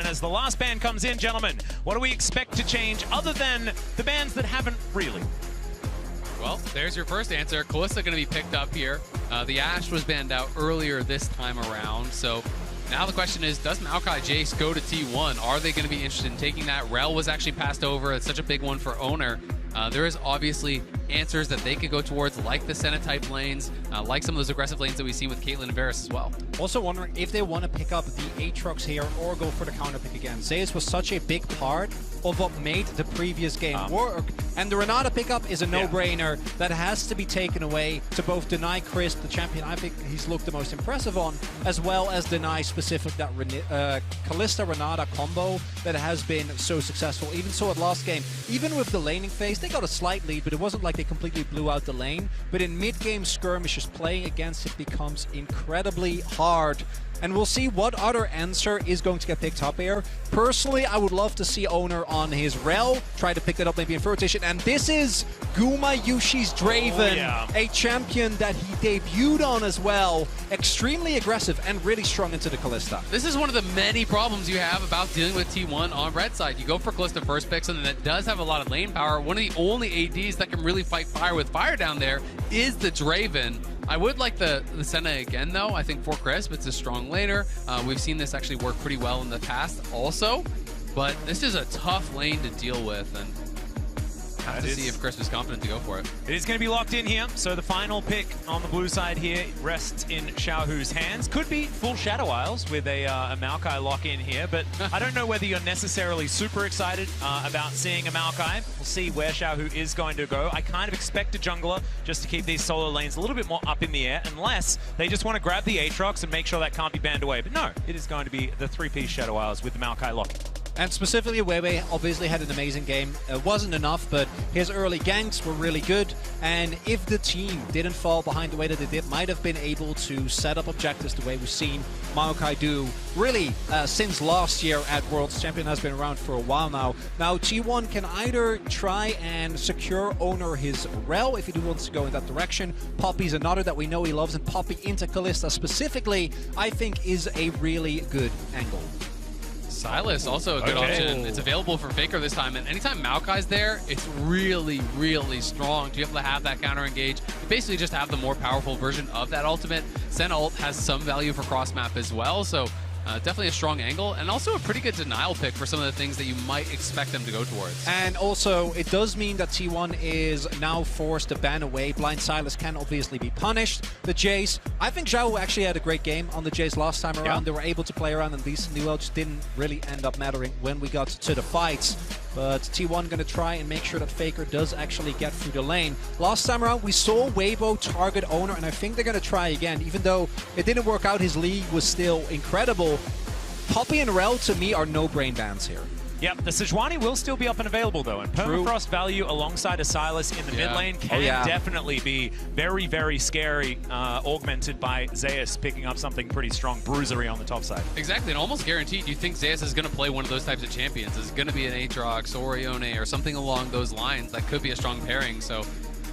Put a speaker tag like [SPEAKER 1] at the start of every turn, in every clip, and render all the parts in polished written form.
[SPEAKER 1] And as the last ban comes in, gentlemen, what do we expect to change other than the bans that haven't really?
[SPEAKER 2] Well, there's your first answer. Kalista going to be picked up here. The Ashe was banned out earlier this time around, so now the question is, does Maokai Jace go to T1? Are they going to be interested in taking that? Rel was actually passed over. It's such a big one for Oner. There is obviously answers that they could go towards, like the Senna type lanes, like some of those aggressive lanes that we've seen with Caitlyn and Varus as well.
[SPEAKER 3] Also wondering if they want to pick up the Aatrox here or go for the counter pick again. Zeus was such a big part of what made the previous game work, and the Renata pickup is a no-brainer that has to be taken away to both deny Chris, the champion I think he's looked the most impressive on, as well as deny specific that Kalista-Renata combo that has been so successful. Even so at last game, even with the laning phase, they got a slight lead, but it wasn't like they completely blew out the lane. But in mid-game skirmishes, playing against it becomes incredibly hard. And we'll see what other answer is going to get picked up here. Personally, I would love to see Oner on his Rel, try to pick it up maybe in third rotation. And this is Gumayusi's Draven, a champion that he debuted on as well. Extremely aggressive and really strong into the Kalista.
[SPEAKER 2] This is one of the many problems you have about dealing with T1 on red side. You go for Kalista first pick, something that does have a lot of lane power. One of the only ADs that can really fight fire with fire down there is the Draven. I would like the Senna again, though. I think for Crisp, it's a strong laner. We've seen this actually work pretty well in the past also, but this is a tough lane to deal with, and have to see if Crisp is confident to go for it.
[SPEAKER 1] It is going to be locked in here, so the final pick on the blue side here rests in Xiaohu's hands. Could be full Shadow Isles with a Maokai lock in here, but I don't know whether you're necessarily super excited about seeing a Maokai. We'll see where Xiaohu is going to go. I kind of expect a jungler just to keep these solo lanes a little bit more up in the air, unless they just want to grab the Aatrox and make sure that can't be banned away. But no, it is going to be the 3-piece Shadow Isles with the Maokai lock.
[SPEAKER 3] And specifically, weiwei obviously had an amazing game. It wasn't enough, but his early ganks were really good. And if the team didn't fall behind the way that they did, might have been able to set up objectives the way we've seen Maokai do really since last year at Worlds. Champion has been around for a while now. Now, T1 can either try and secure Oner his Rel if he wants to go in that direction. Poppy's another that we know he loves, and Poppy into Kalista specifically, I think, is a really good angle.
[SPEAKER 2] Sylas, also a good option. It's available for Faker this time, and anytime Maokai's there, it's really, really strong to be able to have that counter engage. You basically just have the more powerful version of that ultimate. Senna ult has some value for cross map as well, so definitely a strong angle, and also a pretty good denial pick for some of the things that you might expect them to go towards.
[SPEAKER 3] And also, it does mean that T1 is now forced to ban away. Blind Sylas can obviously be punished. The Jace, I think Xiaohu actually had a great game on the Jace last time around. They were able to play around, and these new ults didn't really end up mattering when we got to the fights. But T1 going to try and make sure that Faker does actually get through the lane. Last time around, we saw Weibo target Oner, and I think they're going to try again. Even though it didn't work out, his league was still incredible. Poppy and Rel, to me, are no-brain bans here.
[SPEAKER 1] Yep, the Sejuani will still be up and available, though, and Permafrost value alongside a Sylas in the mid lane can definitely be very, very scary, augmented by Zeus picking up something pretty strong, bruisery on the top side.
[SPEAKER 2] Exactly, and almost guaranteed you think Zeus is going to play one of those types of champions. It's going to be an Aatrox or Oner or something along those lines. That could be a strong pairing, so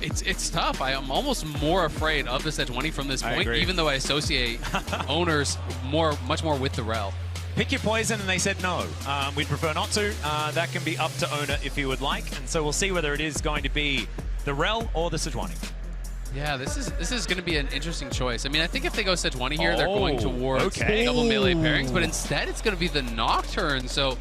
[SPEAKER 2] it's tough. I am almost more afraid of the Sejuani from this point, even though I associate Oner's much more with the Rel.
[SPEAKER 1] Pick your poison, and they said no. We'd prefer not to. That can be up to Oner if he would like, and so we'll see whether it is going to be the Rel or the Sejuani.
[SPEAKER 2] Yeah, this is going to be an interesting choice. I mean, I think if they go Sejuani here, they're going towards double melee pairings, but instead it's going to be the Nocturne. So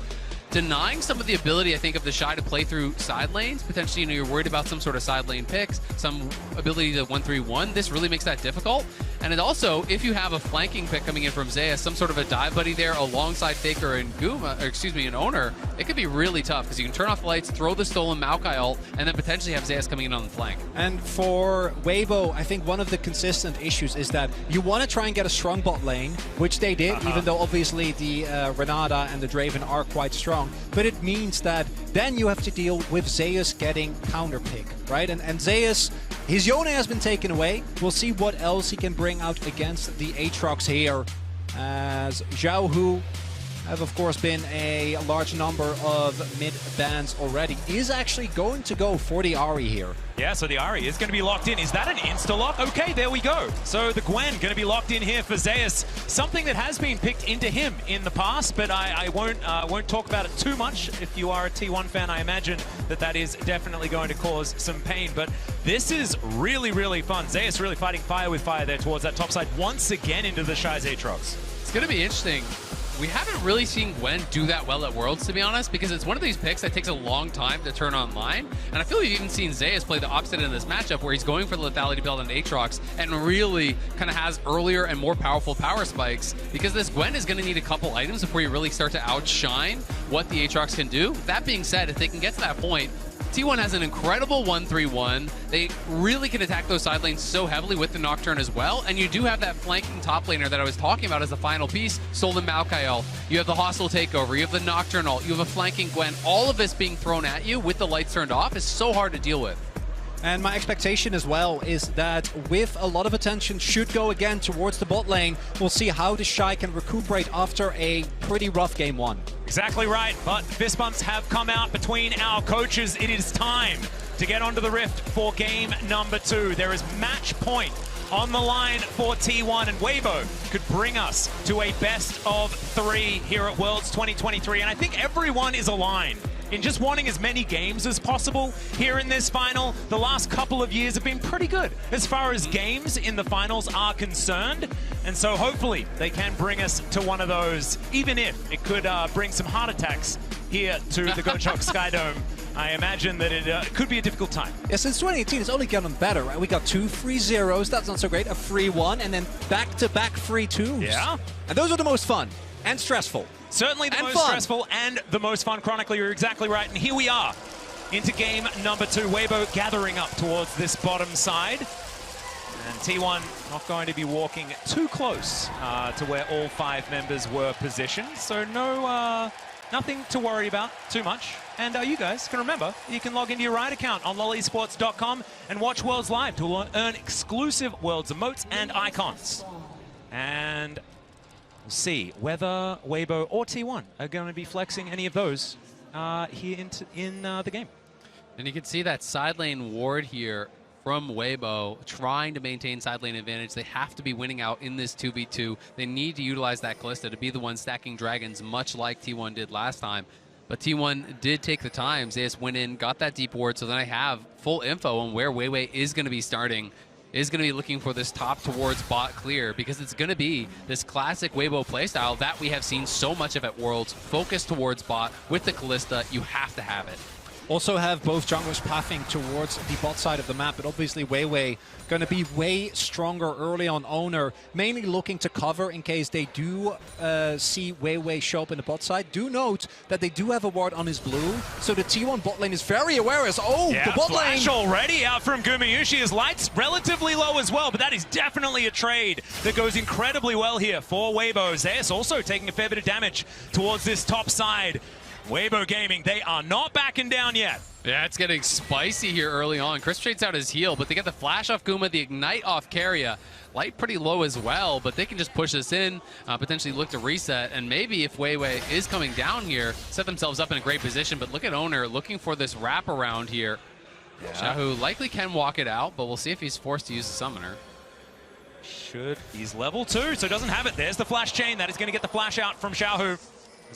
[SPEAKER 2] denying some of the ability, I think, of TheShy to play through side lanes. Potentially, you're worried about some sort of side lane picks, some ability to 1-3-1. This really makes that difficult. And it also, if you have a flanking pick coming in from Zeus, some sort of a dive buddy there alongside Faker and and Oner, it could be really tough because you can turn off the lights, throw the stolen Maokai ult, and then potentially have Zeus coming in on the flank.
[SPEAKER 3] And for Weibo, I think one of the consistent issues is that you want to try and get a strong bot lane, which they did, even though obviously the Renata and the Draven are quite strong. But it means that then you have to deal with Zeus getting counterpick, right? And Zeus, his Yone has been taken away. We'll see what else he can bring out against the Aatrox here, as Xiaohu have of course been a large number of mid bans already, is actually going to go for the Ahri here.
[SPEAKER 1] Yeah, so the Ahri is going to be locked in. Is that an insta-lock? Okay, there we go. So the Gwen going to be locked in here for Zeus. Something that has been picked into him in the past, but I won't talk about it too much. If you are a T1 fan, I imagine that is definitely going to cause some pain. But this is really, really fun. Zeus really fighting fire with fire there towards that top side once again into the Shy's Aatrox.
[SPEAKER 2] It's going to be interesting. We haven't really seen Gwen do that well at Worlds, to be honest, because it's one of these picks that takes a long time to turn online. And I feel we've even seen Zeus play the opposite in this matchup, where he's going for the lethality build on Aatrox and really kind of has earlier and more powerful power spikes, because this Gwen is going to need a couple items before you really start to outshine what the Aatrox can do. That being said, if they can get to that point, T1 has an incredible 1-3-1. They really can attack those side lanes so heavily with the Nocturne as well. And you do have that flanking top laner that I was talking about as the final piece, stolen Maokai ult. You have the hostile takeover. You have the Nocturne ult. You have a flanking Gwen. All of this being thrown at you with the lights turned off is so hard to deal with.
[SPEAKER 3] And my expectation as well is that with a lot of attention should go again towards the bot lane, we'll see how TheShy can recuperate after a pretty rough game one.
[SPEAKER 1] Exactly right, but fist bumps have come out between our coaches. It is time to get onto the Rift for game number 2. There is match point on the line for T1, and Weibo could bring us to a best of 3 here at Worlds 2023. And I think everyone is aligned in just wanting as many games as possible here in this final. The last couple of years have been pretty good as far as games in the finals are concerned. And so hopefully they can bring us to one of those, even if it could bring some heart attacks here to the Gochok Skydome. I imagine that it could be a difficult time.
[SPEAKER 3] Yeah, since 2018, it's only gotten better, right? We got 2 free zeros, that's not so great, a free 1, and then back-to-back free 2s.
[SPEAKER 1] Yeah.
[SPEAKER 3] And those are the most fun and stressful.
[SPEAKER 1] Certainly the most stressful and the most fun. Chronicler, you're exactly right. And here we are into game number 2. Weibo gathering up towards this bottom side. And T1 not going to be walking too close to where all 5 members were positioned. So no, nothing to worry about too much. And you guys can remember, you can log into your Riot account on lolesports.com and watch Worlds Live to earn exclusive Worlds emotes and icons. And we'll see whether Weibo or T1 are going to be flexing any of those here in the game.
[SPEAKER 2] And you can see that side lane ward here from Weibo trying to maintain side lane advantage. They have to be winning out in this 2v2. They need to utilize that Kalista to be the one stacking dragons, much like T1 did last time. But T1 did take the time. Zeus went in, got that deep ward, so then I have full info on where weiwei is going to be starting. Is going to be looking for this top towards bot clear, because it's going to be this classic Weibo playstyle that we have seen so much of at Worlds. Focus towards bot with the Kalista. You have to have it.
[SPEAKER 3] Also have both junglers pathing towards the bot side of the map, but obviously weiwei going to be way stronger early on Oner, mainly looking to cover in case they do see weiwei show up in the bot side. Do note that they do have a ward on his blue, so the T1 bot lane is very aware as, the bot
[SPEAKER 1] flash
[SPEAKER 3] lane
[SPEAKER 1] already out from Gumayusi. His light's relatively low as well, but that is definitely a trade that goes incredibly well here for Weibo. Zeus also taking a fair bit of damage towards this top side. Weibo Gaming, they are not backing down yet.
[SPEAKER 2] Yeah, it's getting spicy here early on. Chris trades out his heal, but they get the flash off Guma, the ignite off Keria. Light pretty low as well, but they can just push this in, potentially look to reset, and maybe if weiwei is coming down here, set themselves up in a great position. But look at Oner looking for this wraparound here. Yeah. Xiaohu likely can walk it out, but we'll see if he's forced to use the summoner.
[SPEAKER 1] He's level 2, so doesn't have it. There's the flash chain. That is going to get the flash out from Xiaohu.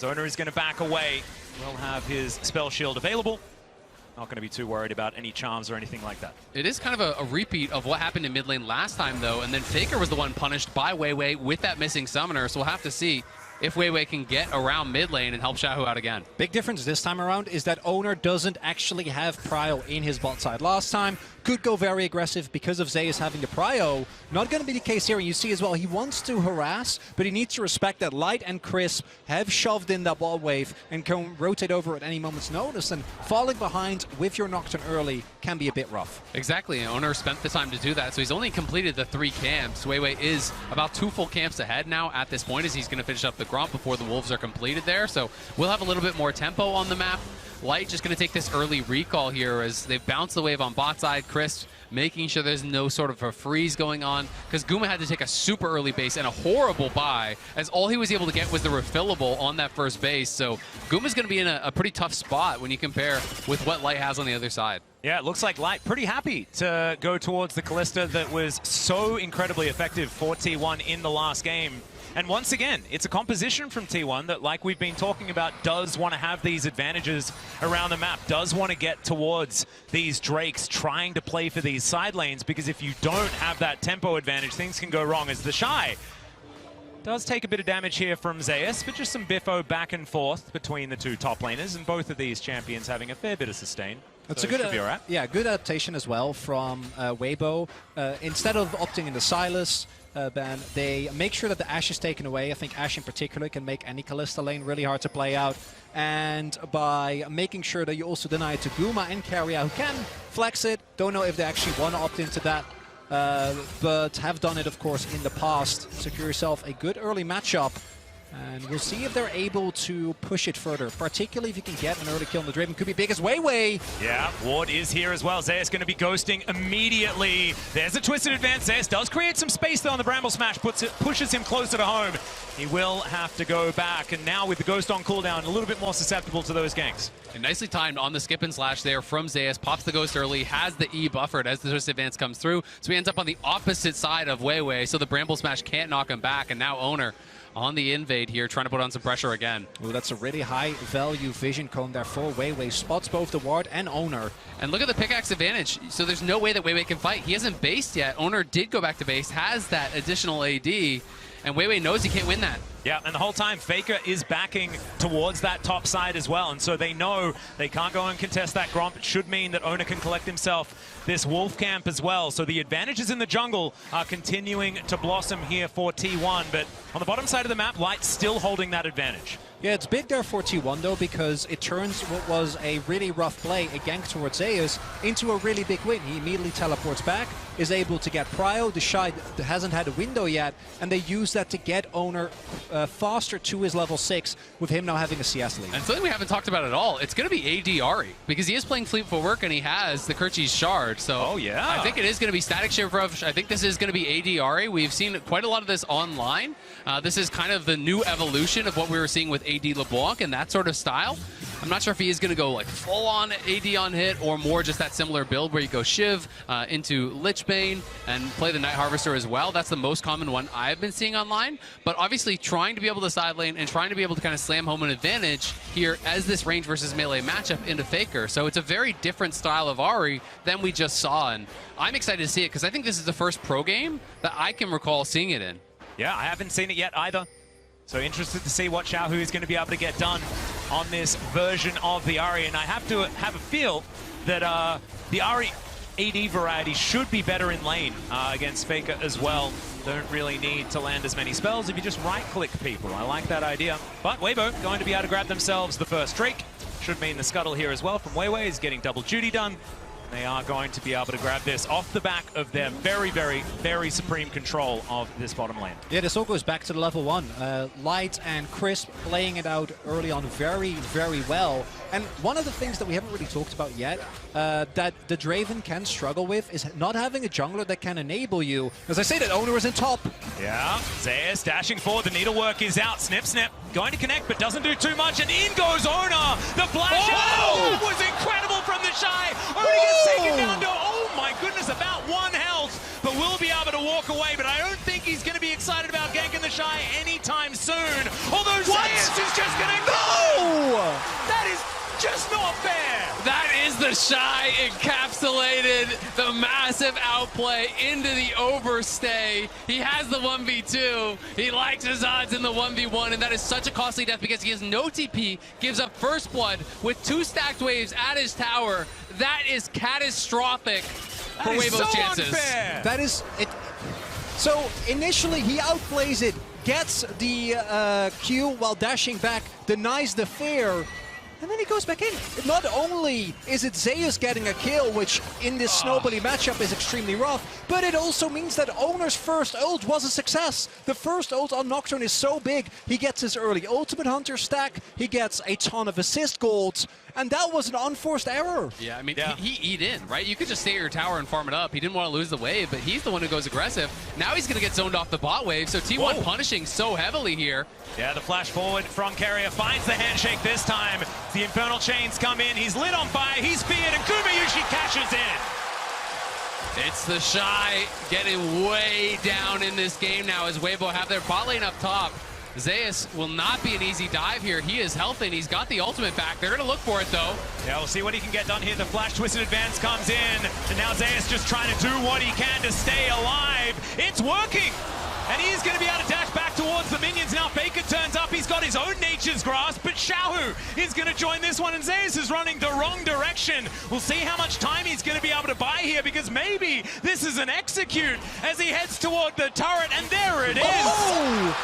[SPEAKER 1] Oner is going to back away. Will have his spell shield available. Not going to be too worried about any charms or anything like that.
[SPEAKER 2] It is kind of a repeat of what happened in mid lane last time, though, and then Faker was the one punished by weiwei with that missing summoner, so we'll have to see if weiwei can get around mid lane and help Xiaohu out again.
[SPEAKER 3] Big difference this time around is that Oner doesn't actually have prio in his bot side. Last time, could go very aggressive because of Zeus having the prio. Not going to be the case here, and you see as well, he wants to harass, but he needs to respect that Light and Crisp have shoved in that wall wave and can rotate over at any moment's notice, and falling behind with your Nocturne early can be a bit rough.
[SPEAKER 2] Exactly, and Oner spent the time to do that, so he's only completed the 3 camps. weiwei is about 2 full camps ahead now at this point, as he's going to finish up the Gromp before the Wolves are completed there, so we'll have a little bit more tempo on the map. Light just going to take this early recall here as they've bounced the wave on bot side. Chris making sure there's no sort of a freeze going on, because Guma had to take a super early base and a horrible buy, as all he was able to get was the refillable on that first base. So Guma's going to be in a pretty tough spot when you compare with what Light has on the other side.
[SPEAKER 1] Yeah, it looks like Light pretty happy to go towards the Kalista that was so incredibly effective for T1 in the last game. And once again, it's a composition from T1 that, like we've been talking about, does want to have these advantages around the map, does want to get towards these Drakes, trying to play for these side lanes, because if you don't have that tempo advantage, things can go wrong. As TheShy does take a bit of damage here from Zeus, but just some biffo back and forth between the two top laners, and both of these champions having a fair bit of sustain.
[SPEAKER 3] That's
[SPEAKER 1] so
[SPEAKER 3] a good,
[SPEAKER 1] right.
[SPEAKER 3] yeah, good adaptation as well from Weibo. Instead of opting into Sylas ban, they make sure that the Ashe is taken away. I think Ashe in particular can make any Kalista lane really hard to play out. And by making sure that you also deny it to Guma and Keria, who can flex it, don't know if they actually want to opt into that, but have done it, of course, in the past. Secure yourself a good early matchup. And we'll see if they're able to push it further, particularly if you can get an early kill on the Draven. Could be big as weiwei.
[SPEAKER 1] Yeah, Ward is here as well. Zeus going to be ghosting immediately. There's a twisted advance. Zeus does create some space though on the Bramble Smash, pushes him closer to home. He will have to go back, and now with the Ghost on cooldown, a little bit more susceptible to those ganks.
[SPEAKER 2] And nicely timed on the skip and slash there from Zeus. Pops the Ghost early, has the E buffered as the twisted advance comes through. So he ends up on the opposite side of weiwei, so the Bramble Smash can't knock him back, and now Oner on the invade here, trying to put on some pressure again.
[SPEAKER 3] Ooh, that's a really high-value vision cone there for weiwei. Spots both the ward and Oner.
[SPEAKER 2] And look at the pickaxe advantage. So there's no way that weiwei can fight. He hasn't based yet. Oner did go back to base, has that additional AD, and weiwei knows he can't win that.
[SPEAKER 1] Yeah, and the whole time, Faker is backing towards that top side as well, and so they know they can't go and contest that Gromp. It should mean that Oner can collect himself this Wolf Camp as well. So the advantages in the jungle are continuing to blossom here for T1, but on the bottom side of the map, Light's still holding that advantage.
[SPEAKER 3] Yeah, it's big there for T1 though, because it turns what was a really rough play, a gank towards Zeus, into a really big win. He immediately teleports back, is able to get Prio. TheShy hasn't had a window yet, and they use that to get Oner faster to his level 6, with him now having a CS lead.
[SPEAKER 2] And something we haven't talked about at all, it's going to be AD Ahri, because he is playing Fleet Footwork and he has the Kirchi's Shard. So
[SPEAKER 1] oh, yeah.
[SPEAKER 2] I think it is going to be Static Shiver. I think this is going to be AD Ahri. We've seen quite a lot of this online. This is kind of the new evolution of what we were seeing with AD LeBlanc and that sort of style. I'm not sure if he is going to go like full on AD on hit, or more just that similar build where you go Shiv into Lichbane and play the Night Harvester as well. That's the most common one I've been seeing online. But obviously trying to be able to side lane and trying to be able to kind of slam home an advantage here as this range versus melee matchup into Faker. So it's a very different style of Ahri than we just saw, and I'm excited to see it because I think this is the first pro game that I can recall seeing it in.
[SPEAKER 1] Yeah, I haven't seen it yet either. So interested to see what Xiaohu is going to be able to get done on this version of the Ahri. And I have to have a feel that the Ahri AD variety should be better in lane against Faker as well. Don't really need to land as many spells if you just right-click people. I like that idea. But Weibo going to be able to grab themselves the first Drake. Should mean the scuttle here as well from weiwei is getting double duty done. They are going to be able to grab this off the back of their very, very, very supreme control of this bottom lane.
[SPEAKER 3] Yeah, this all goes back to the level 1. Light and Crisp playing it out early on very, very well. And one of the things that we haven't really talked about yet that the Draven can struggle with is not having a jungler that can enable you. As I say, that Oner is in top.
[SPEAKER 1] Yeah, Zeus dashing forward. The needlework is out. Snip, snip. Going to connect, but doesn't do too much. And in goes Oner. The flash out was incredible from TheShy. Already gets taken down to, oh my goodness, about 1 health. But will be able to walk away. But I don't think he's going to be excited about ganking TheShy anytime soon. Although Zeus is just going to go. That is just not fair.
[SPEAKER 2] That is TheShy encapsulated the massive outplay into the overstay. He has the 1v2. He likes his odds in the 1v1, and that is such a costly death because he has no TP, gives up first blood with 2 stacked waves at his tower. That is catastrophic for Weibo's chances.
[SPEAKER 1] Unfair.
[SPEAKER 3] That is it. So initially he outplays it, gets the Q while dashing back, denies the fair. And then he goes back in. Not only is it Zeus getting a kill, which in this snowbally matchup is extremely rough, but it also means that Oner's first ult was a success. The first ult on Nocturne is so big, he gets his early ultimate hunter stack, he gets a ton of assist golds, and that was an unforced error.
[SPEAKER 2] Yeah, I mean, he eat in, right? You could just stay at your tower and farm it up. He didn't want to lose the wave, but he's the one who goes aggressive. Now he's going to get zoned off the bot wave, so T1 punishing so heavily here.
[SPEAKER 1] Yeah, the flash forward from Keria finds the handshake this time. The Infernal Chains come in, he's lit on fire, he's feared, and Gumayusi cashes in.
[SPEAKER 2] It's TheShy getting way down in this game now as Weibo have their bot lane up top. Zeus will not be an easy dive here. He is healthy and he's got the ultimate back. They're going to look for it though.
[SPEAKER 1] Yeah, we'll see what he can get done here. The flash twisted advance comes in, and now Zeus just trying to do what he can to stay alive. It's working! And he's going to be able to dash back towards the minions. Now Faker turns up. He's got his own nature's grasp, but Xiaohu is going to join this one, and Zeus is running the wrong direction. We'll see how much time he's going to be able to buy here, because maybe this is an execute as he heads toward the turret, and there it is.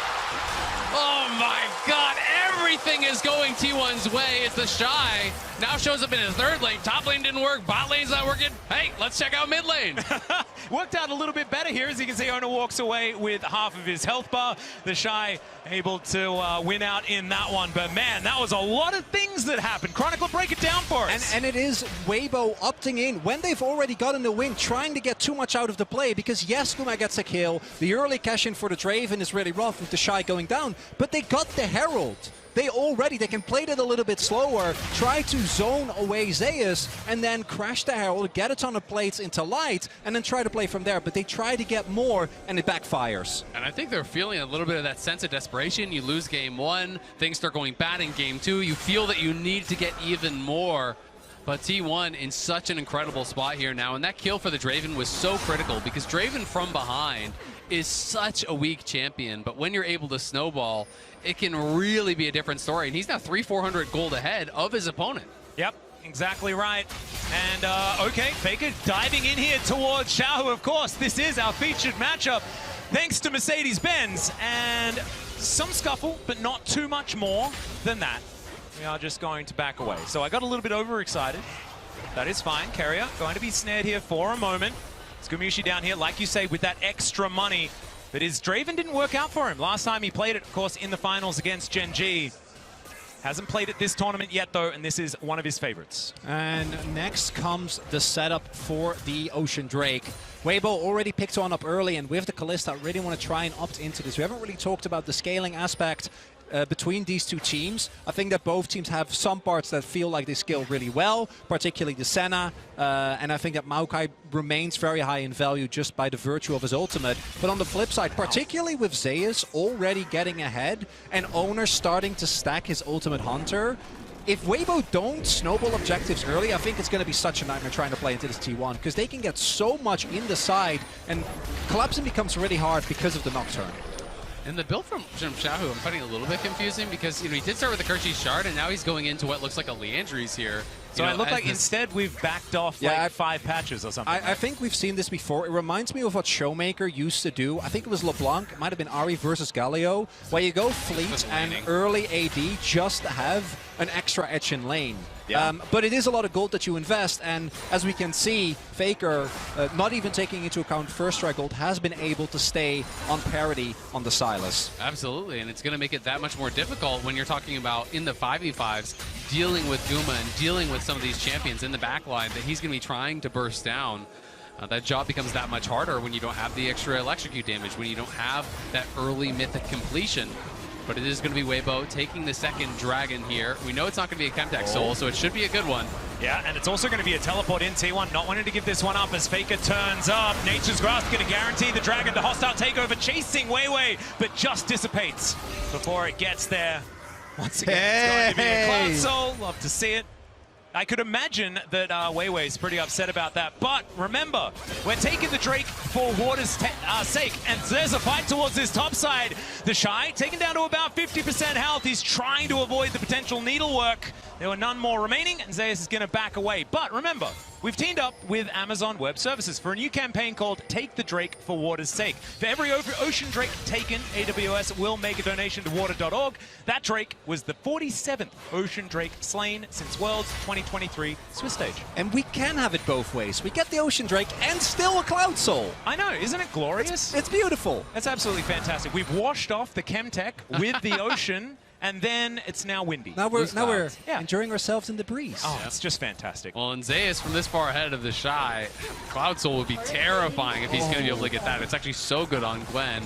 [SPEAKER 2] Oh my god, everything is going T1's way. It's TheShy. Now shows up in his third lane. Top lane didn't work, bot lane's not working. Hey, let's check out mid lane.
[SPEAKER 1] Worked out a little bit better here. As you can see, Oner walks away with half of his health bar. TheShy able to win out in that one. But man, that was a lot of things that happened. Chronicler, break it down for us.
[SPEAKER 3] And it is Weibo opting in when they've already gotten the win, trying to get too much out of the play, because yes, Guma gets a kill. The early cash in for the Draven is really rough with TheShy going down, but they got the Herald. They can play it a little bit slower, try to zone away Zeus, and then crash the Herald, get a ton of plates into light, and then try to play from there. But they try to get more, and it backfires.
[SPEAKER 2] And I think they're feeling a little bit of that sense of desperation. You lose game one, things start going bad in game two. You feel that you need to get even more. But T1 in such an incredible spot here now, and that kill for the Draven was so critical, because Draven from behind is such a weak champion, but when you're able to snowball, it can really be a different story. And he's now 300-400 gold ahead of his opponent.
[SPEAKER 1] Yep, exactly right. And okay, Faker diving in here towards Xiaohu. Of course, this is our featured matchup, thanks to Mercedes-Benz. And some scuffle, but not too much more than that. We are just going to back away. So I got a little bit overexcited. That is fine. Keria going to be snared here for a moment. It's Gumayusi down here, like you say, with that extra money. But his Draven didn't work out for him. Last time he played it, of course, in the finals against Gen G. Hasn't played it this tournament yet, though, and this is one of his favorites.
[SPEAKER 3] And next comes the setup for the Ocean Drake. Weibo already picked one up early, and with the Kalista, I really want to try and opt into this. We haven't really talked about the scaling aspect between these two teams. I think that both teams have some parts that feel like they scale really well, particularly the Senna, and I think that Maokai remains very high in value just by the virtue of his ultimate. But on the flip side, particularly with Zeus already getting ahead and Oner starting to stack his ultimate hunter, if Weibo don't snowball objectives early, I think it's going to be such a nightmare trying to play into this T1, because they can get so much in the side, and collapsing becomes really hard because of the Nocturne.
[SPEAKER 2] And the build from Xiaohu, I'm finding a little bit confusing, because he did start with the Kershi Shard, and now he's going into what looks like a Leandry's here.
[SPEAKER 1] So it looked like instead we've backed off like 5 patches or something.
[SPEAKER 3] I think we've seen this before. It reminds me of what Showmaker used to do. I think it was LeBlanc. It might have been Ahri versus Galio, where you go fleet and early AD just to have an extra edge in lane. Yeah. But it is a lot of gold that you invest, and as we can see, Faker, not even taking into account first strike gold, has been able to stay on parity on the Sylas.
[SPEAKER 2] Absolutely, and it's going to make it that much more difficult when you're talking about in the 5v5s, dealing with Guma and dealing with some of these champions in the backline that he's going to be trying to burst down. That job becomes that much harder when you don't have the extra electrocute damage, when you don't have that early mythic completion. But it is going to be Weibo taking the second dragon here. We know it's not going to be a Chemtech Soul, so it should be a good one.
[SPEAKER 1] Yeah, and it's also going to be a teleport in T1, not wanting to give this one up as Faker turns up. Nature's Grasp going to guarantee the dragon to hostile takeover, chasing Weiwei, but just dissipates before it gets there. Once again, it's going to be a Cloud Soul. Love to see it. I could imagine that Weiwei is pretty upset about that. But remember, we're taking the Drake for water's sake, and there's a fight towards this top side. TheShy taken down to about 50% health. He's trying to avoid the potential needlework. There were none more remaining, and Zeus is going to back away. But remember, We've teamed up with Amazon Web Services for a new campaign called Take the Drake for Water's Sake. For every ocean drake taken, AWS will make a donation to water.org. That drake was the 47th ocean drake slain since Worlds 2023 Swiss stage.
[SPEAKER 3] And we can have it both ways. We get the ocean drake and still a cloud soul.
[SPEAKER 1] I know, isn't it glorious?
[SPEAKER 3] It's beautiful.
[SPEAKER 1] That's absolutely fantastic. We've washed off the Chemtech with the ocean. And then it's now windy.
[SPEAKER 3] Now we're enjoying ourselves in the breeze.
[SPEAKER 1] Oh, it's just fantastic.
[SPEAKER 2] Well, and Zeus from this far ahead of TheShy, Cloud Soul would be terrifying if he's going to be able to get that. It's actually so good on Gwen.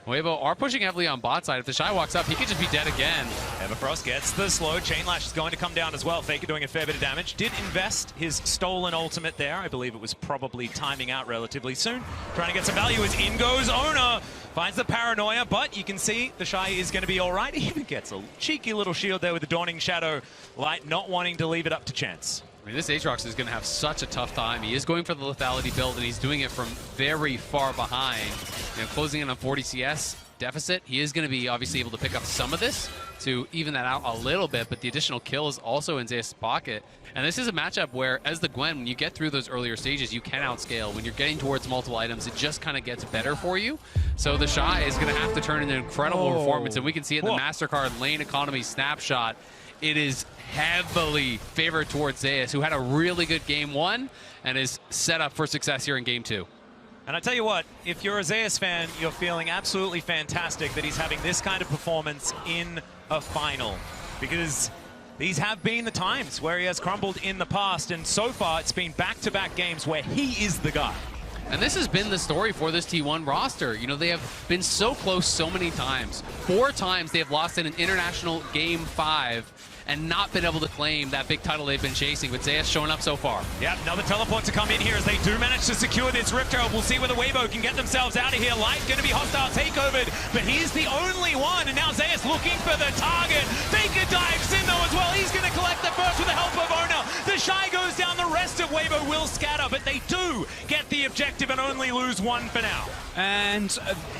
[SPEAKER 2] Weibo are pushing heavily on bot side. If TheShy walks up, he could just be dead again.
[SPEAKER 1] Everfrost gets the slow. Chainlash is going to come down as well. Faker doing a fair bit of damage. Did invest his stolen ultimate there. I believe it was probably timing out relatively soon. Trying to get some value as in goes Oner. Finds the paranoia, but you can see TheShy is going to be all right. He even gets a cheeky little shield there with the Dawning Shadow Light, not wanting to leave it up to chance.
[SPEAKER 2] I mean, this Aatrox is going to have such a tough time. He is going for the lethality build, and he's doing it from very far behind. You know, closing in on 40 CS deficit. He is going to be obviously able to pick up some of this to even that out a little bit, but the additional kill is also in Zeus' pocket. And this is a matchup where, as the Gwen, when you get through those earlier stages, you can outscale. When you're getting towards multiple items, it just kind of gets better for you. So TheShy is going to have to turn in an incredible performance, and we can see it in the MasterCard lane economy snapshot. It is heavily favored towards Zeus, who had a really good game one and is set up for success here in game two.
[SPEAKER 1] And I tell you what, if you're a Zeus fan, you're feeling absolutely fantastic that he's having this kind of performance in a final. Because these have been the times where he has crumbled in the past, and so far it's been back-to-back games where he is the guy.
[SPEAKER 2] And this has been the story for this T1 roster. You know, they have been so close so many times. 4 times they have lost in an international game 5 and not been able to claim that big title they've been chasing, but Zeus showing up so far.
[SPEAKER 1] Yep, another teleport to come in here as they do manage to secure this Rift Herald. We'll see whether Weibo can get themselves out of here. Light going to be hostile takeover, but he's the only one, and now Zeus looking for the target. Faker dives in though as well. He's going to collect the first with the help of Oner. TheShy goes down, the rest of Weibo will scatter, but they do get the objective and only lose 1 for now.
[SPEAKER 3] And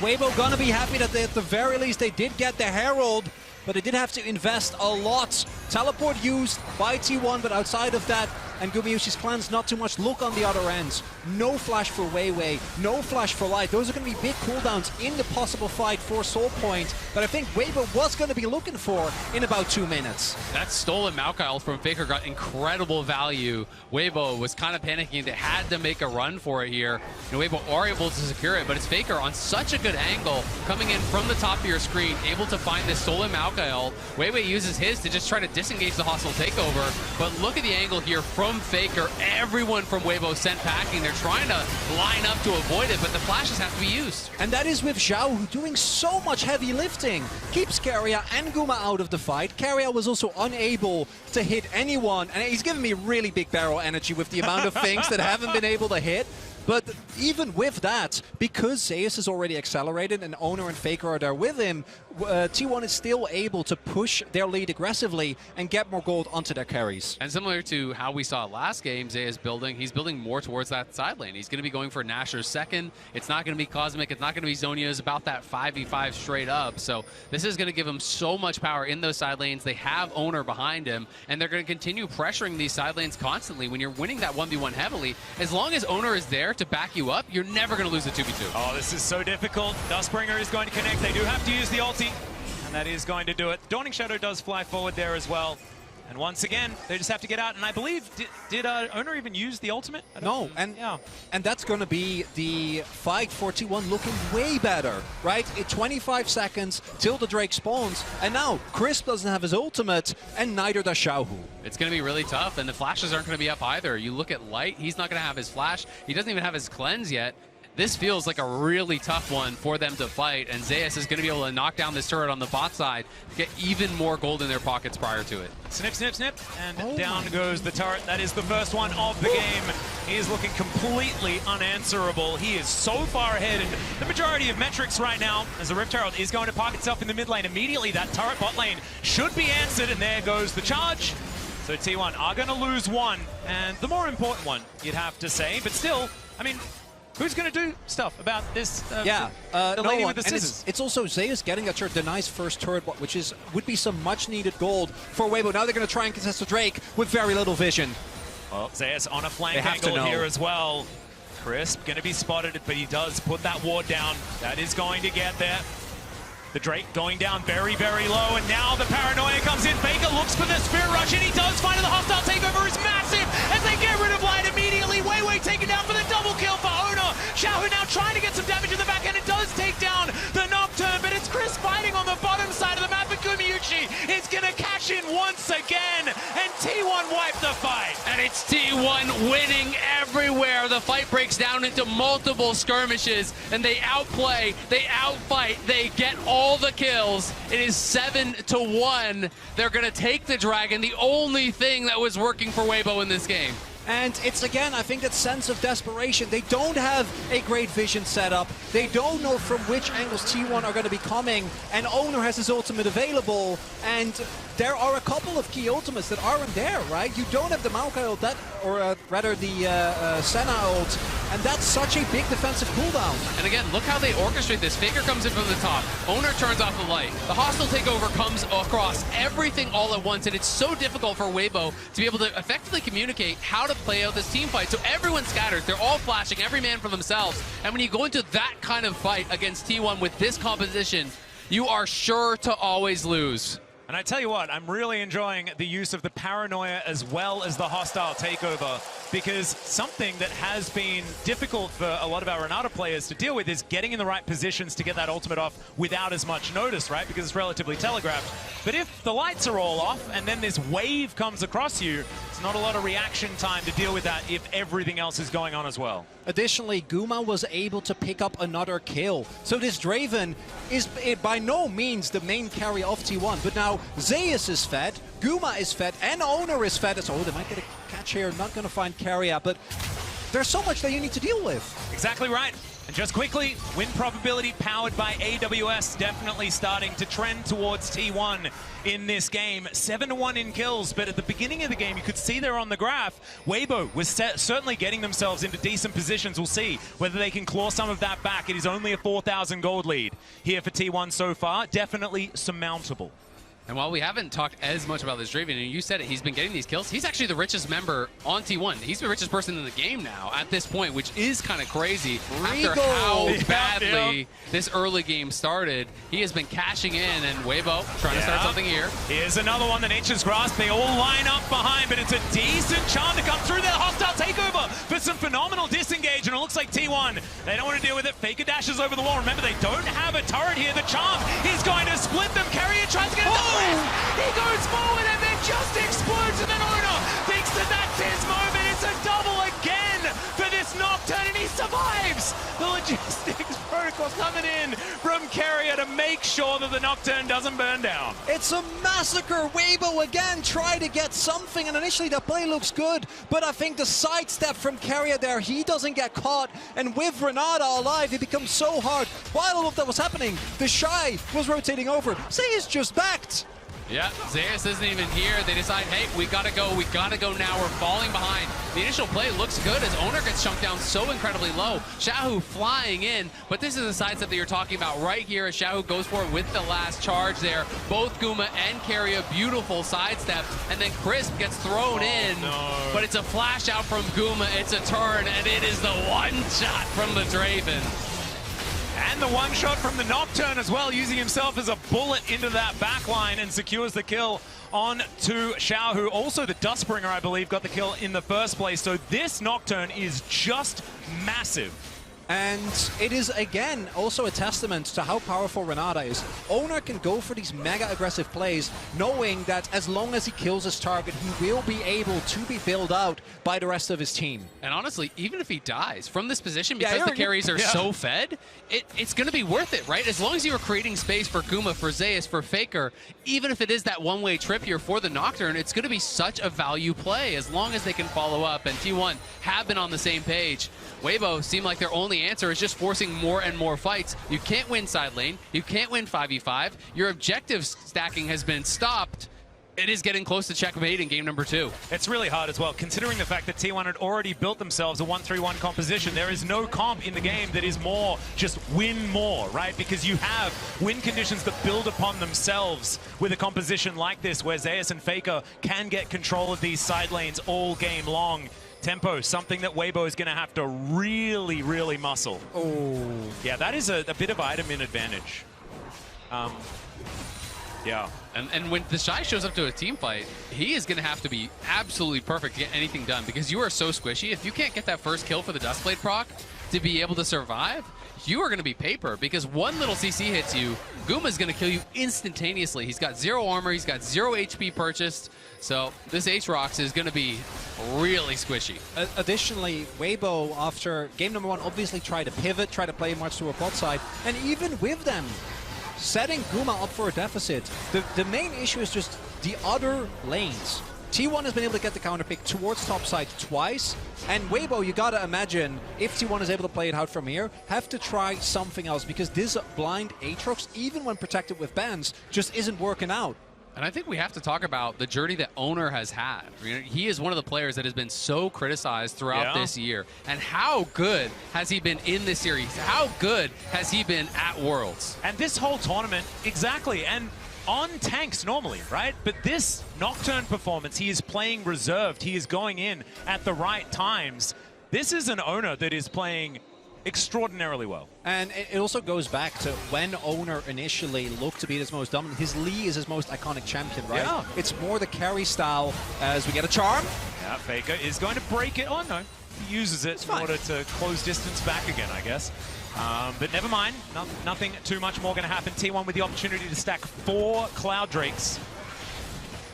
[SPEAKER 3] Weibo gonna be happy that at the very least they did get the Herald, but they did have to invest a lot. Teleport used by T1, but outside of that, and Gumayusi's clan's not too much. Look on the other ends. No flash for Weiwei, no flash for Light. Those are going to be big cooldowns in the possible fight for Soul Point that I think Weibo was going to be looking for in about 2 minutes.
[SPEAKER 2] That stolen Maokai ult from Faker got incredible value. Weibo was kind of panicking. They had to make a run for it here. You know, Weibo are able to secure it, but it's Faker on such a good angle, coming in from the top of your screen, able to find this stolen Maokai ult. Weiwei uses his to just try to disengage the hostile takeover, but look at the angle here from Faker. Everyone from Weibo sent packing. They're trying to line up to avoid it, but the flashes have to be used.
[SPEAKER 3] And that is with Xiaohu doing so much heavy lifting. Keeps Keria and Guma out of the fight. Keria was also unable to hit anyone, and he's giving me really big barrel energy with the amount of things that haven't been able to hit. But even with that, because Zeus is already accelerated and Oner and Faker are there with him, T1 is still able to push their lead aggressively and get more gold onto their carries.
[SPEAKER 2] And similar to how we saw last game, Zeus building, he's building more towards that side lane. He's going to be going for Nashor's second. It's not going to be Cosmic. It's not going to be Zonia. It's about that 5v5 straight up. So this is going to give him so much power in those side lanes. They have Oner behind him, and they're going to continue pressuring these side lanes constantly. When you're winning that 1v1 heavily, as long as Oner is there to back you up, you're never going to lose the 2v2.
[SPEAKER 1] Oh, this is so difficult. Dustbringer is going to connect. They do have to use the ulti, and that is going to do it. Dawning Shadow does fly forward there as well. And once again, they just have to get out. And I believe, did Oner even use the ultimate?
[SPEAKER 3] No, and that's going to be the fight for T1 looking way better, right? 25 seconds till the Drake spawns, and now Crisp doesn't have his ultimate, and neither does Xiaohu.
[SPEAKER 2] It's going to be really tough, and the flashes aren't going to be up either. You look at Light, he's not going to have his flash. He doesn't even have his cleanse yet. This feels like a really tough one for them to fight, and Zeus is going to be able to knock down this turret on the bot side to get even more gold in their pockets prior to it.
[SPEAKER 1] Snip, snip, snip, and down goes the turret. That is the first one of the game. He is looking completely unanswerable. He is so far ahead in the majority of metrics right now, as the Rift Herald is going to park itself in the mid lane. Immediately, that turret bot lane should be answered, and there goes the charge. So T1 are going to lose one, and the more important one, you'd have to say. But still, I mean, who's going to do stuff about this? The lady with the scissors.
[SPEAKER 3] It's also Zeus getting a turret, the nice first turret, which would be some much needed gold for Weibo. Now they're going to try and contest the Drake with very little vision.
[SPEAKER 1] Well, Zeus on a flank angle here as well. Crisp going to be spotted, but he does put that ward down. That is going to get there. The Drake going down very, very low, and now the paranoia comes in. Faker looks for the Spirit Rush, and he does find it. The hostile takeover is massive as they get rid of Light immediately. Weiwei taken down for the double kill for Oner. Xiaohu now trying to get some damage in the back end. It does take down the Nocturne, but it's Chris fighting on the bottom side of the map, and Gumayusi is going to cash in once again, and T1 wipe the fight.
[SPEAKER 2] And it's T1 winning everywhere. The fight breaks down into multiple skirmishes, and they outplay, they outfight, they get all the kills. It is 7-1. They're going to take the dragon, the only thing that was working for Weibo in this game.
[SPEAKER 3] And it's, again, I think that sense of desperation. They don't have a great vision set up. They don't know from which angles T1 are going to be coming. And Oner has his ultimate available. And there are a couple of key ultimates that aren't there, right? You don't have the Maokai ult, rather the Senna ult. And that's such a big defensive cooldown.
[SPEAKER 2] And again, look how they orchestrate this. Faker comes in from the top. Oner turns off the light. The hostile takeover comes across everything all at once. And it's so difficult for Weibo to be able to effectively communicate how to play out this team fight. So everyone scatters. They're all flashing, every man for themselves. And when you go into that kind of fight against T1 with this composition, you are sure to always lose.
[SPEAKER 1] And I tell you what, I'm really enjoying the use of the paranoia as well as the hostile takeover, because something that has been difficult for a lot of our Renata players to deal with is getting in the right positions to get that ultimate off without as much notice, right? Because it's relatively telegraphed. But if the lights are all off and then this wave comes across you, it's not a lot of reaction time to deal with that if everything else is going on as well.
[SPEAKER 3] Additionally, Guma was able to pick up another kill. So this Draven is by no means the main carry of T1, but now Zeus is fed, Guma is fed, and Oner is fed. So they might get a catch here, not going to find Keria, but there's so much that you need to deal with.
[SPEAKER 1] Exactly right. And just quickly, win probability powered by AWS definitely starting to trend towards T1 in this game. 7-1 in kills, but at the beginning of the game, you could see there on the graph, Weibo was certainly getting themselves into decent positions. We'll see whether they can claw some of that back. It is only a 4,000 gold lead here for T1 so far. Definitely surmountable.
[SPEAKER 2] And while we haven't talked as much about this Draven, and you said it, he's been getting these kills, he's actually the richest member on T1. He's the richest person in the game now at this point, which is kind of crazy. After how badly this early game started, he has been cashing in, and Weibo trying to start something here.
[SPEAKER 1] Here's another one, the Nature's Grasp. They all line up behind, but it's a decent charm to come through their hostile takeover for some phenomenal disengage, and it looks like T1, they don't want to deal with it. Faker dashes over the wall. Remember, they don't have a turret here. The charm is going to split them. Keria tries to get it. He goes forward and then just explodes, and then Oner thinks that that's his moment. It's a double again for this Nocturne, and he survives. The logistics protocol coming in from Keria to make sure that the Nocturne doesn't burn down.
[SPEAKER 3] It's a massacre. Weibo again try to get something, and initially the play looks good, but I think the sidestep from Keria there, he doesn't get caught, and with Renata alive, it becomes so hard. While all of that was happening, TheShy was rotating over. Zeus just backed.
[SPEAKER 2] Yeah, Zeus isn't even here. They decide, hey, we gotta go now. We're falling behind. The initial play looks good as Oner gets chunked down so incredibly low. Xiaohu flying in, but this is the sidestep that you're talking about right here as Xiaohu goes for it with the last charge there. Both Guma and Keria, beautiful sidestep, and then Crisp gets thrown in, but it's a flash out from Guma, it's a turn, and it is the one shot from the Draven.
[SPEAKER 1] And the one shot from the Nocturne as well, using himself as a bullet into that backline and secures the kill on to Xiaohu. Also, the Dustbringer, I believe, got the kill in the first place. So this Nocturne is just massive.
[SPEAKER 3] And it is, again, also a testament to how powerful Renata is. Oner can go for these mega aggressive plays, knowing that as long as he kills his target, he will be able to be bailed out by the rest of his team.
[SPEAKER 2] And honestly, even if he dies from this position, because the carries are so fed, it's going to be worth it, right? As long as you are creating space for Guma, for Zeus, for Faker, even if it is that one-way trip here for the Nocturne, it's going to be such a value play as long as they can follow up. And T1 have been on the same page. Weibo seem like their only answer is just forcing more and more fights. You can't win side lane. You can't win 5v5. Your objective stacking has been stopped. It is getting close to checkmate in game number 2.
[SPEAKER 1] It's really hard as well, considering the fact that T1 had already built themselves a 1-3-1 composition. There is no comp in the game that is more just win more, right? Because you have win conditions that build upon themselves with a composition like this, where Zeus and Faker can get control of these side lanes all game long. Tempo, something that Weibo is going to have to really, really muscle.
[SPEAKER 3] Oh.
[SPEAKER 1] Yeah, that is a bit of item in advantage. Yeah.
[SPEAKER 2] And when TheShy shows up to a team fight, he is going to have to be absolutely perfect to get anything done, because you are so squishy. If you can't get that first kill for the Dustblade proc to be able to survive, you are going to be paper, because one little CC hits you, Guma's going to kill you instantaneously. He's got 0 armor, he's got 0 HP purchased, so this Aatrox is going to be really squishy.
[SPEAKER 3] Additionally, Weibo, after game number 1, obviously tried to pivot, tried to play much to a bot side, and even with them setting Guma up for a deficit, the main issue is just the other lanes. T1 has been able to get the counter pick towards top side twice, and Weibo, you gotta imagine, if T1 is able to play it out from here, have to try something else, because this blind Aatrox, even when protected with bans, just isn't working out.
[SPEAKER 2] And I think we have to talk about the journey that Oner has had. You know, he is one of the players that has been so criticized throughout this year. And how good has he been in this series? How good has he been at Worlds?
[SPEAKER 1] And this whole tournament, exactly, and on tanks normally, right? But this Nocturne performance, he is playing reserved. He is going in at the right times. This is an Oner that is playing extraordinarily well.
[SPEAKER 3] And it also goes back to when Oner initially looked to be his most dominant. His Lee is his most iconic champion, right?
[SPEAKER 1] Yeah.
[SPEAKER 3] It's more the carry style as we get a charm.
[SPEAKER 1] Yeah, Faker is going to break it. Oh, no. He uses it in order to close distance back again, I guess. But never mind. Nothing too much more going to happen. T1 with the opportunity to stack 4 Cloud Drakes.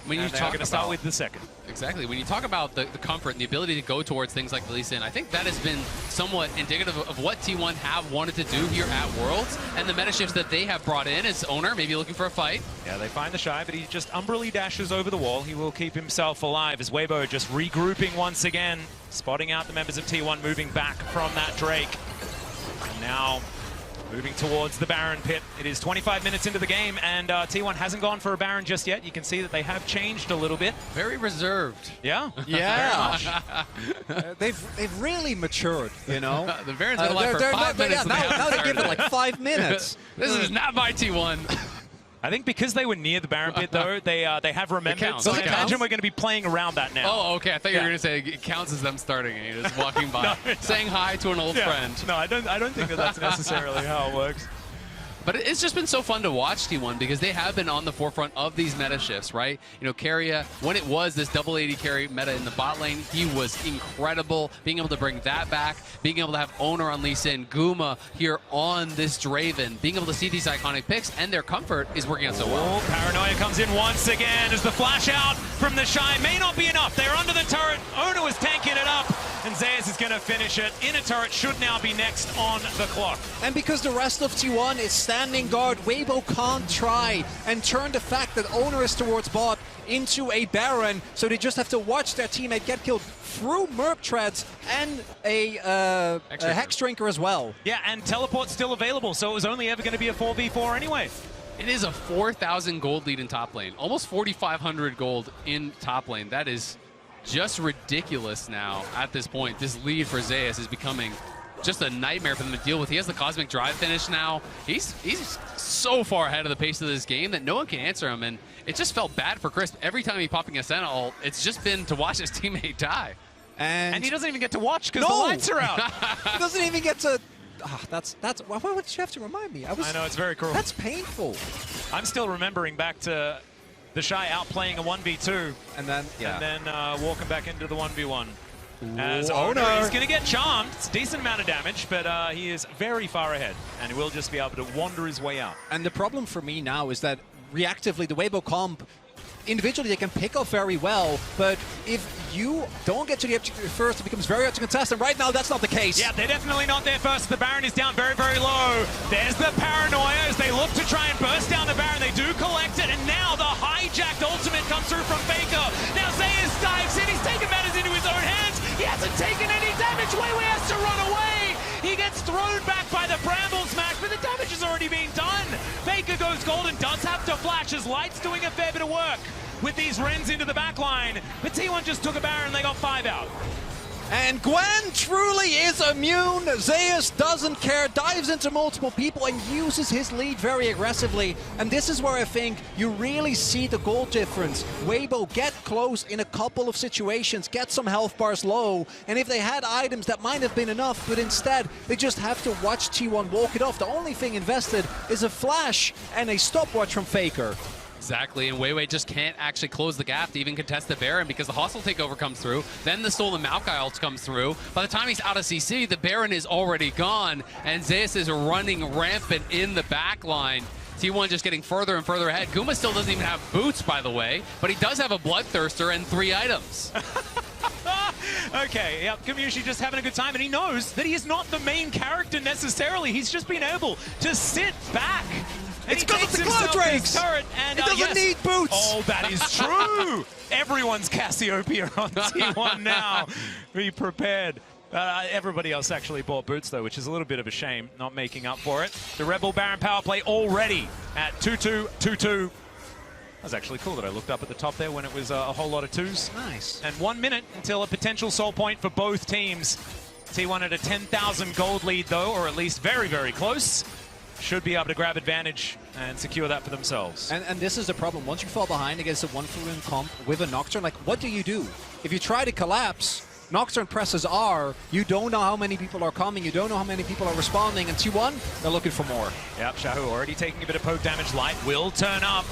[SPEAKER 2] When you talk
[SPEAKER 1] going to start with the second.
[SPEAKER 2] Exactly. When you talk about the comfort and the ability to go towards things like the Lee Sin, I think that has been somewhat indicative of what T1 have wanted to do here at Worlds, and the meta shifts that they have brought in as Oner maybe looking for a fight.
[SPEAKER 1] Yeah, they find TheShy, but he just umbrally dashes over the wall. He will keep himself alive as Weibo just regrouping once again, spotting out the members of T1 moving back from that Drake. And now moving towards the Baron pit. It is 25 minutes into the game, and T1 hasn't gone for a Baron just yet. You can see that they have changed a little bit.
[SPEAKER 2] Very reserved.
[SPEAKER 1] Yeah.
[SPEAKER 3] Yeah. They've really matured, you know?
[SPEAKER 2] The Baron's been alive for 5 minutes.
[SPEAKER 3] Now they give it like 5 minutes.
[SPEAKER 2] This is not my T1.
[SPEAKER 1] I think because they were near the Baron pit, though, they have remembered. So I imagine we're going to be playing around that now.
[SPEAKER 2] Oh, okay. I thought you were going to say it counts as them starting and you're just walking by, saying hi to an old friend.
[SPEAKER 1] No, I don't think that's necessarily how it works.
[SPEAKER 2] But it's just been so fun to watch T1 because they have been on the forefront of these meta shifts, right? You know, Keria, when it was this double AD carry meta in the bot lane, he was incredible. Being able to bring that back, being able to have Oner on Lee Sin, Guma here on this Draven, being able to see these iconic picks and their comfort is working out so well.
[SPEAKER 1] Paranoia comes in once again as the flash out from TheShy may not be enough. They're under the turret. Oner was tanking it up, and Zeus is going to finish it. Inner turret should now be next on the clock.
[SPEAKER 3] And because the rest of T1 is standing guard, Weibo can't try and turn the fact that Oner is towards bot into a Baron, so they just have to watch their teammate get killed through Merp Treads and a Hex Drinker as well.
[SPEAKER 1] Yeah, and Teleport's still available, so it was only ever going to be a 4v4 anyway.
[SPEAKER 2] It is a 4,000 gold lead in top lane, almost 4,500 gold in top lane. That is just ridiculous now at this point. This lead for Zeus is becoming just a nightmare for them to deal with. He has the Cosmic Drive finish now. He's so far ahead of the pace of this game that no one can answer him, and it just felt bad for Crisp. Every time he's popping a Senna ult, it's just been to watch his teammate die.
[SPEAKER 3] And
[SPEAKER 1] he doesn't even get to watch because the lights are out.
[SPEAKER 3] He doesn't even get to... that's why would you have to remind me? I
[SPEAKER 1] know, it's very cruel.
[SPEAKER 3] That's painful.
[SPEAKER 1] I'm still remembering back to TheShy outplaying a 1v2 and then walking back into the 1v1. As Oner is going to get charmed. It's a decent amount of damage, but he is very far ahead, and he will just be able to wander his way out.
[SPEAKER 3] And the problem for me now is that reactively, the Weibo comp, individually they can pick up very well, but if you don't get to the objective first, it becomes very hard to contest, and right now that's not the case.
[SPEAKER 1] Yeah, they're definitely not there first. The Baron is down very, very low. There's the Paranoia as they look to try and burst down the Baron. They do collect it, and now the hijacked ultimate comes through from Faker. Now Zeus dives in. He's taken matters into his own hands. He hasn't taken any damage. Weiwei has to run away. He gets thrown back by the Bramble Smash, but the damage is already being done. Faker goes golden, does have to flash. His Light's doing a fair bit of work. with these Rens into the back line. But T1 just took a Baron, they got 5 out.
[SPEAKER 3] And Gwen truly is immune. Zeus doesn't care, dives into multiple people and uses his lead very aggressively. And this is where I think you really see the goal difference. Weibo get close in a couple of situations, get some health bars low, and if they had items that might have been enough, but instead they just have to watch T1 walk it off. The only thing invested is a flash and a stopwatch from Faker.
[SPEAKER 2] Exactly, and weiwei just can't actually close the gap to even contest the Baron because the hostile takeover comes through, then the stolen Maokai ult comes through. By the time he's out of CC, the Baron is already gone, and Zeus is running rampant in the back line. T1 just getting further and further ahead. Guma still doesn't even have boots, by the way, but he does have a Bloodthirster and 3 items.
[SPEAKER 1] Okay, yep, Gumayusi just having a good time, and he knows that he is not the main character necessarily. He's just been able to sit back. And
[SPEAKER 3] it's because of the Glow Drakes!
[SPEAKER 1] And,
[SPEAKER 3] it doesn't need boots!
[SPEAKER 1] Oh, that is true! Everyone's Cassiopeia on T1 now. Be prepared. Everybody else actually bought boots, though, which is a little bit of a shame, not making up for it. The Rebel Baron power play already at 2-2, 2-2. That was actually cool that I looked up at the top there when it was a whole lot of 2s.
[SPEAKER 3] Nice.
[SPEAKER 1] And 1 minute until a potential soul point for both teams. T1 at a 10,000 gold lead, though, or at least very, very close. Should be able to grab advantage and secure that for themselves.
[SPEAKER 3] And this is the problem. Once you fall behind against a 1-for-1 comp with a Nocturne, like, what do? If you try to collapse, Nocturne presses R, you don't know how many people are coming, you don't know how many people are responding, and T1, they're looking for more.
[SPEAKER 1] Yep, Xiaohu already taking a bit of poke damage. Light will turn up.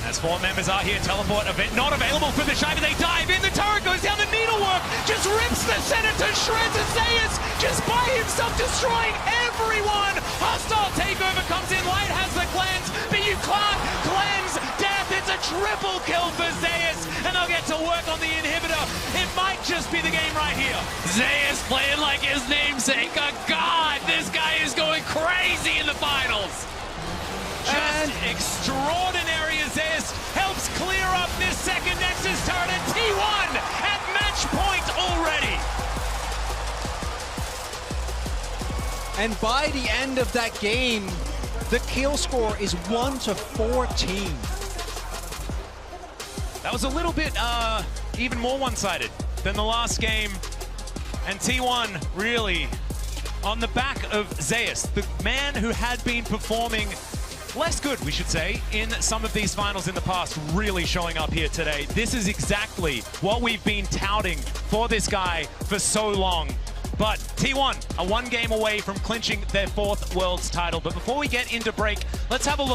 [SPEAKER 1] As 4 members are here, teleport event not available for TheShy, but they dive in, the turret goes down, the needlework just rips the Senna to shreds, and Zeus just by himself destroying everyone! Hostile takeover comes in, Light has the cleanse, but you can't cleanse death, it's a triple kill for Zeus, and they'll get to work on the inhibitor. It might just be the game right here.
[SPEAKER 2] Zeus playing like his namesake, a god! This guy is going crazy in the finals!
[SPEAKER 1] Just extraordinary as Zeus helps clear up this second Nexus turret, and T1 at match point already.
[SPEAKER 3] And by the end of that game, the kill score is 1-14.
[SPEAKER 1] That was a little bit even more one-sided than the last game, and T1 really on the back of Zeus, the man who had been performing less good, we should say, in some of these finals in the past, really showing up here today. This is exactly what we've been touting for this guy for so long. But T1 are 1 game away from clinching their 4th Worlds title. But before we get into break, let's have a look